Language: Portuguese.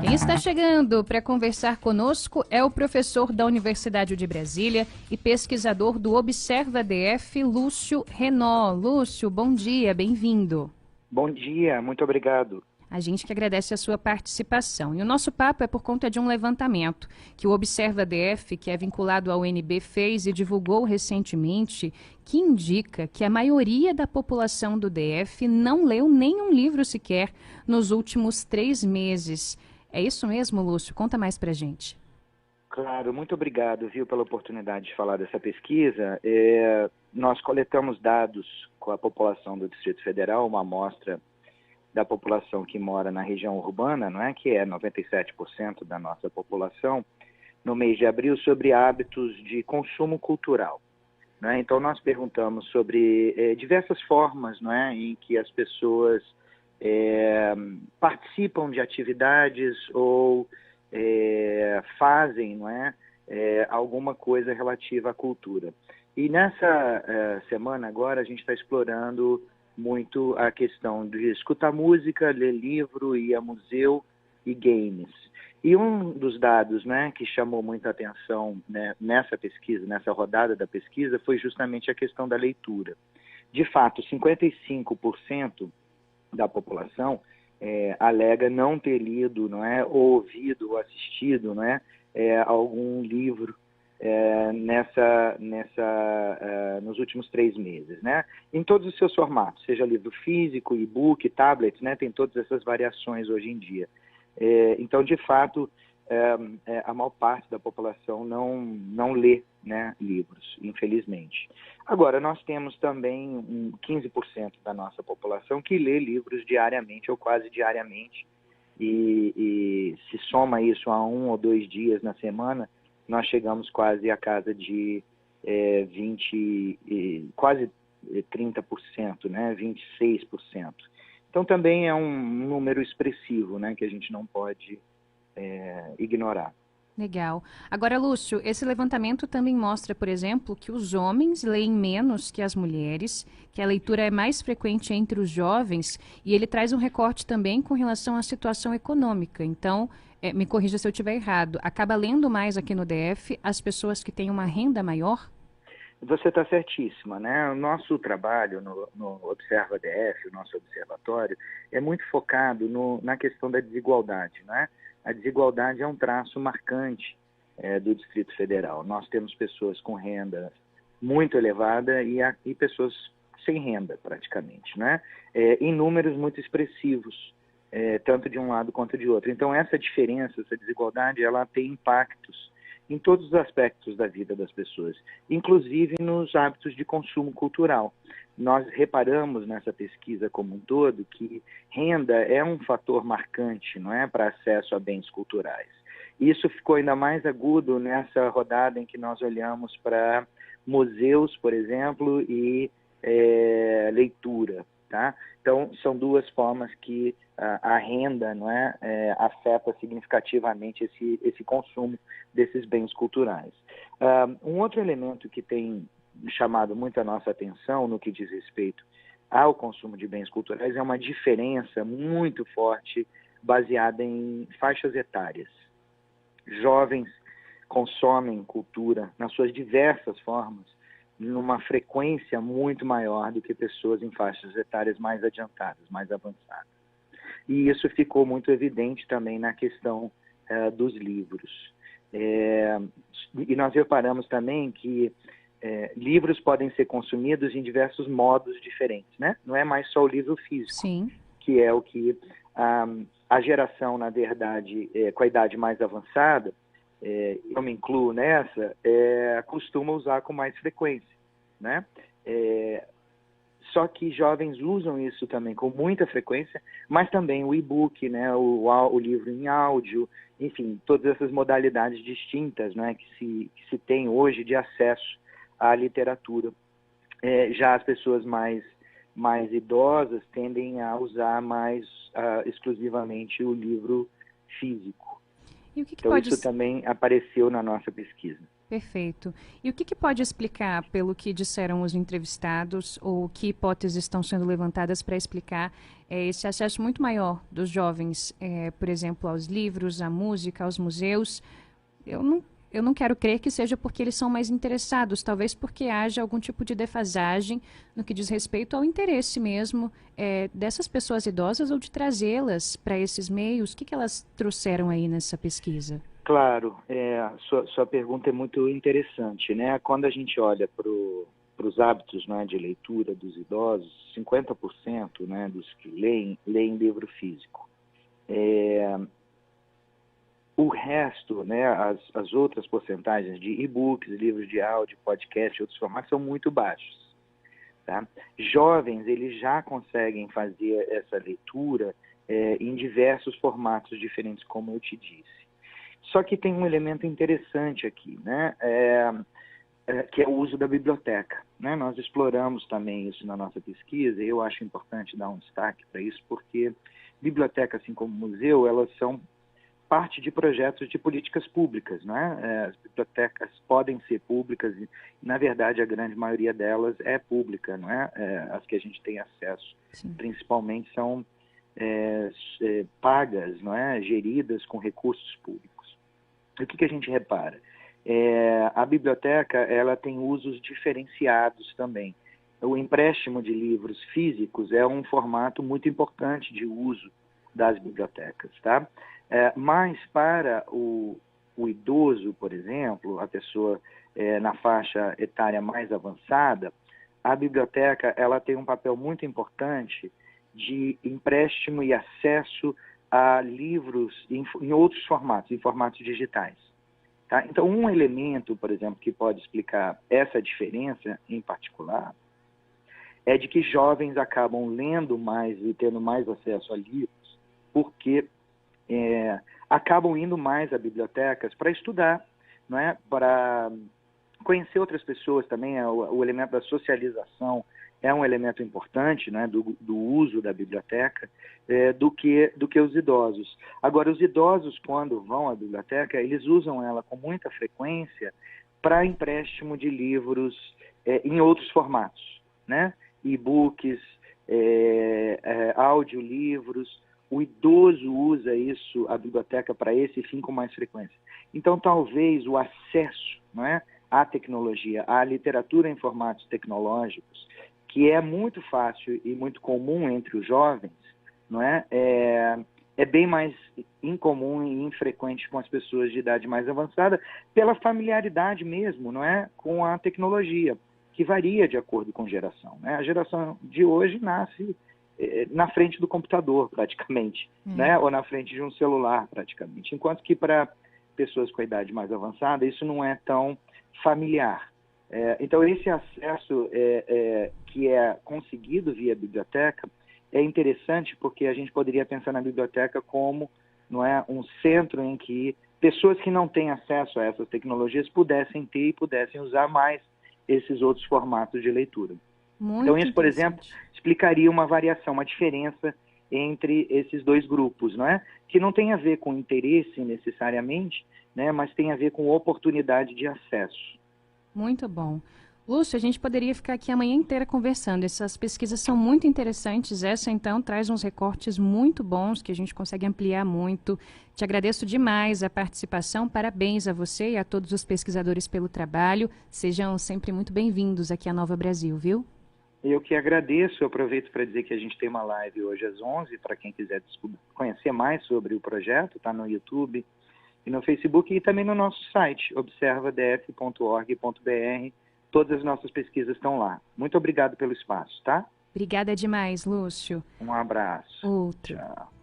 Quem está chegando para conversar conosco é o professor da Universidade de Brasília e pesquisador do Observa DF, Lúcio Renaud. Lúcio, bom dia, bem-vindo. Bom dia, muito obrigado. A gente que agradece a sua participação. E o nosso papo é por conta de um levantamento que o Observa DF, que é vinculado ao UNB, fez e divulgou recentemente, que indica que a maioria da população do DF não leu nenhum livro sequer nos últimos 3 meses. É isso mesmo, Lúcio? Conta mais pra gente. Claro, muito obrigado, viu, pela oportunidade de falar dessa pesquisa. Nós coletamos dados com a população do Distrito Federal, uma amostra da população que mora na região urbana, não é, que é 97% da nossa população, no mês de abril, sobre hábitos de consumo cultural. Né? Então, nós perguntamos sobre diversas formas, não é, em que as pessoas participam de atividades ou fazem, não é, alguma coisa relativa à cultura. E nessa semana agora a gente está explorando muito a questão de escutar música, ler livro, ir a museu e games. E um dos dados, né, que chamou muita atenção, né, nessa pesquisa, nessa rodada da pesquisa, foi justamente a questão da leitura. De fato, 55% da população alega não ter lido, não é, ou ouvido ou assistido, não é, algum livro nos últimos 3 meses, né? Em todos os seus formatos, seja livro físico, e-book, tablet, né? Tem todas essas variações hoje em dia. Então, de fato, a maior parte da população não lê, né, livros, infelizmente. Agora, nós temos também 15% da nossa população que lê livros diariamente ou quase diariamente, e se soma isso a 1 ou 2 dias na semana, nós chegamos quase à casa de quase 30%, né, 26%. Então também é um número expressivo, né, que a gente não pode ignorar. Legal. Agora, Lúcio, esse levantamento também mostra, por exemplo, que os homens leem menos que as mulheres, que a leitura é mais frequente entre os jovens, e ele traz um recorte também com relação à situação econômica. Então, me corrija se eu estiver errado, acaba lendo mais aqui no DF as pessoas que têm uma renda maior? Você está certíssima, né? O nosso trabalho no Observa DF, o nosso observatório, é muito focado na questão da desigualdade, né? A desigualdade é um traço marcante do Distrito Federal. Nós temos pessoas com renda muito elevada e pessoas sem renda, praticamente, né? Em números muito expressivos, tanto de um lado quanto de outro. Então, essa diferença, essa desigualdade, ela tem impactos em todos os aspectos da vida das pessoas, inclusive nos hábitos de consumo cultural. Nós reparamos nessa pesquisa como um todo que renda é um fator marcante, não é, para acesso a bens culturais. Isso ficou ainda mais agudo nessa rodada em que nós olhamos para museus, por exemplo, e leitura. Tá? Então, são 2 formas que a renda, não é, afeta significativamente esse consumo desses bens culturais. Um outro elemento que tem chamado muito a nossa atenção no que diz respeito ao consumo de bens culturais é uma diferença muito forte baseada em faixas etárias. Jovens consomem cultura nas suas diversas formas, numa frequência muito maior do que pessoas em faixas etárias mais adiantadas, mais avançadas. E isso ficou muito evidente também na questão dos livros. E nós reparamos também que livros podem ser consumidos em diversos modos diferentes, né? Não é mais só o livro físico, Sim. que é o que a geração, na verdade, com a idade mais avançada, eu me incluo nessa, costuma usar com mais frequência, né? Só que jovens usam isso também com muita frequência, mas também o e-book, né? O livro em áudio, enfim, todas essas modalidades distintas, né? que se tem hoje de acesso à literatura. Já as pessoas mais idosas tendem a usar mais exclusivamente o livro físico. E o que Então, pode isso também apareceu na nossa pesquisa. Perfeito. E o que pode explicar, pelo que disseram os entrevistados, ou que hipóteses estão sendo levantadas para explicar esse acesso muito maior dos jovens, por exemplo, aos livros, à música, aos museus? Eu não quero crer que seja porque eles são mais interessados, talvez porque haja algum tipo de defasagem no que diz respeito ao interesse mesmo dessas pessoas idosas ou de trazê-las para esses meios. O que elas trouxeram aí nessa pesquisa? Claro, sua pergunta é muito interessante, né? Quando a gente olha para os hábitos, né, de leitura dos idosos, 50%, né, dos que leem livro físico. O resto, né, as outras porcentagens de e-books, livros de áudio, podcast e outros formatos são muito baixos. Tá? Jovens, eles já conseguem fazer essa leitura em diversos formatos diferentes, como eu te disse. Só que tem um elemento interessante aqui, né? Que é o uso da biblioteca, né? Nós exploramos também isso na nossa pesquisa e eu acho importante dar um destaque para isso, porque biblioteca, assim como museu, elas são parte de projetos de políticas públicas, né? As bibliotecas podem ser públicas e, na verdade, a grande maioria delas é pública, não é? As que a gente tem acesso, Sim. Principalmente, são pagas, não é? Geridas com recursos públicos. O que a gente repara? A biblioteca ela tem usos diferenciados também. O empréstimo de livros físicos é um formato muito importante de uso das bibliotecas, tá? Mas para o idoso, por exemplo, a pessoa na faixa etária mais avançada, a biblioteca ela tem um papel muito importante de empréstimo e acesso a livros em outros formatos, em formatos digitais. Tá? Então, um elemento, por exemplo, que pode explicar essa diferença em particular é de que jovens acabam lendo mais e tendo mais acesso a livros porque acabam indo mais a bibliotecas para estudar, não é? Para conhecer outras pessoas também, o elemento da socialização é um elemento importante, né, do uso da biblioteca, do que os idosos. Agora, os idosos, quando vão à biblioteca, eles usam ela com muita frequência para empréstimo de livros em outros formatos, né? E-books, audiolivros. O idoso usa isso, a biblioteca, para esse fim com mais frequência. Então, talvez o acesso, não é, à tecnologia, à literatura em formatos tecnológicos, que é muito fácil e muito comum entre os jovens, não é? É bem mais incomum e infrequente com as pessoas de idade mais avançada, pela familiaridade mesmo, não é? Com a tecnologia, que varia de acordo com geração, né? A geração de hoje nasce na frente do computador, praticamente, né? Ou na frente de um celular, praticamente. Enquanto que para pessoas com a idade mais avançada, isso não é tão familiar. Então, esse acesso que é conseguido via biblioteca é interessante porque a gente poderia pensar na biblioteca como, não é, um centro em que pessoas que não têm acesso a essas tecnologias pudessem ter e pudessem usar mais esses outros formatos de leitura. Então, isso, por exemplo, explicaria uma variação, uma diferença entre esses dois grupos, não é? Que não tem a ver com interesse necessariamente, né, mas tem a ver com oportunidade de acesso. Muito bom. Lúcio, a gente poderia ficar aqui a manhã inteira conversando. Essas pesquisas são muito interessantes. Essa, então, traz uns recortes muito bons que a gente consegue ampliar muito. Te agradeço demais a participação. Parabéns a você e a todos os pesquisadores pelo trabalho. Sejam sempre muito bem-vindos aqui à Nova Brasil, viu? Eu que agradeço. Eu aproveito para dizer que a gente tem uma live hoje às 11, para quem quiser conhecer mais sobre o projeto, está no YouTube e no Facebook e também no nosso site, observadf.org.br. Todas as nossas pesquisas estão lá. Muito obrigado pelo espaço, tá? Obrigada demais, Lúcio. Um abraço. Outro. Tchau.